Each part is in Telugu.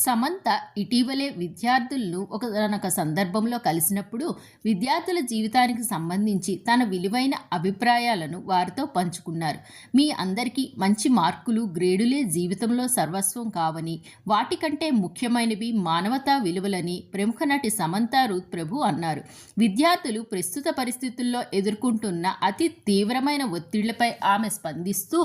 సమంత ఇటీవలే విద్యార్థులను ఒకనొక సందర్భంలో కలిసినప్పుడు విద్యార్థుల జీవితానికి సంబంధించి తన విలువైన అభిప్రాయాలను వారితో పంచుకున్నారు. మీ అందరికీ మంచి మార్కులు, గ్రేడులే జీవితంలో సర్వస్వం కావని, వాటికంటే ముఖ్యమైనవి మానవతా విలువలని ప్రముఖ నటి సమంత రూత్ ప్రభు అన్నారు. విద్యార్థులు ప్రస్తుత పరిస్థితుల్లో ఎదుర్కొంటున్న అతి తీవ్రమైన ఒత్తిళ్లపై ఆమె స్పందిస్తూ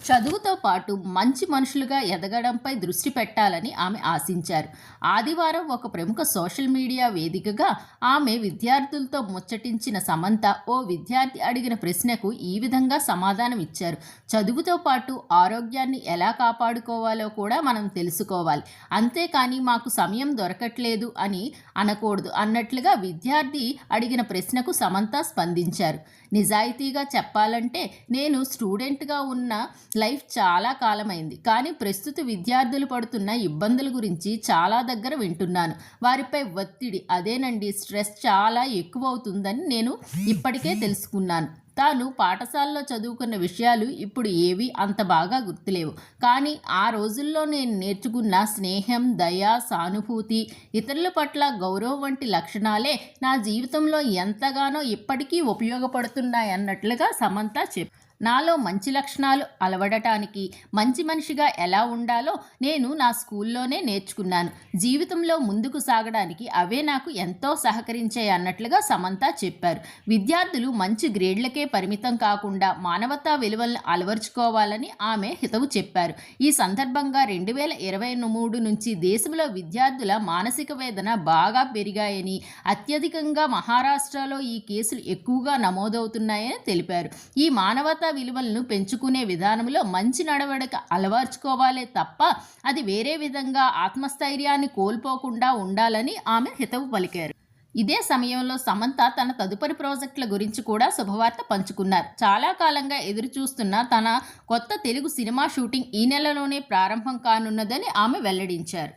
చదువుతో పాటు మంచి మనుషులుగా ఎదగడంపై దృష్టి పెట్టాలని ఆమె ఆశించారు. ఆదివారం ఒక ప్రముఖ సోషల్ మీడియా వేదికగా ఆమె విద్యార్థులతో ముచ్చటించిన సమంత ఓ విద్యార్థి అడిగిన ప్రశ్నకు ఈ విధంగా సమాధానం ఇచ్చారు. చదువుతో పాటు ఆరోగ్యాన్ని ఎలా కాపాడుకోవాలో కూడా మనం తెలుసుకోవాలి, అంతేకాని మాకు సమయం దొరకట్లేదు అని అనకూడదు అన్నట్లుగా విద్యార్థి అడిగిన ప్రశ్నకు సమంత స్పందించారు. నిజాయితీగా చెప్పాలంటే నేను స్టూడెంట్గా ఉన్న లైఫ్ చాలా కాలమైంది, కానీ ప్రస్తుత విద్యార్థులు పడుతున్న ఇబ్బందుల గురించి చాలా దగ్గర వింటున్నాను. వారిపై ఒత్తిడి, అదేనండి స్ట్రెస్ చాలా ఎక్కువ అవుతుందని నేను ఇప్పటికే తెలుసుకున్నాను. తాను పాఠశాలలో చదువుకున్న విషయాలు ఇప్పుడు ఏవి అంత బాగా గుర్తులేవు, కానీ ఆ రోజుల్లో నేను నేర్చుకున్న స్నేహం, దయ, సానుభూతి, ఇతరుల పట్ల గౌరవం వంటి లక్షణాలే నా జీవితంలో ఎంతగానో ఇప్పటికీ ఉపయోగపడుతున్నాయన్నట్లుగా సమంత చెప్పారు. నాలో మంచి లక్షణాలు అలవడటానికి, మంచి మనిషిగా ఎలా ఉండాలో నేను నా స్కూల్లోనే నేర్చుకున్నాను. జీవితంలో ముందుకు సాగడానికి అవే నాకు ఎంతో సహకరించాయి అన్నట్లుగా సమంత చెప్పారు. విద్యార్థులు మంచి గ్రేడ్లకే పరిమితం కాకుండా మానవతా విలువలను అలవర్చుకోవాలని ఆమె హితవు చెప్పారు. ఈ సందర్భంగా 2023 నుంచి దేశంలో విద్యార్థుల మానసిక వేదన బాగా పెరిగాయని, అత్యధికంగా మహారాష్ట్రలో ఈ కేసులు ఎక్కువగా నమోదవుతున్నాయని తెలిపారు. ఈ మానవతా విలువలను పెంచుకునే విధానంలో మంచి నడవడిక అలవర్చుకోవాలే తప్ప అది వేరే విధంగా ఆత్మస్థైర్యాన్ని కోల్పోకుండా ఉండాలని ఆమె హితవు పలికారు. ఇదే సమయంలో సమంత తన తదుపరి ప్రాజెక్టుల గురించి కూడా శుభవార్త పంచుకున్నారు. చాలా కాలంగా ఎదురు చూస్తున్న తన కొత్త తెలుగు సినిమా షూటింగ్ ఈ నెలలోనే ప్రారంభం కానున్నదని ఆమె వెల్లడించారు.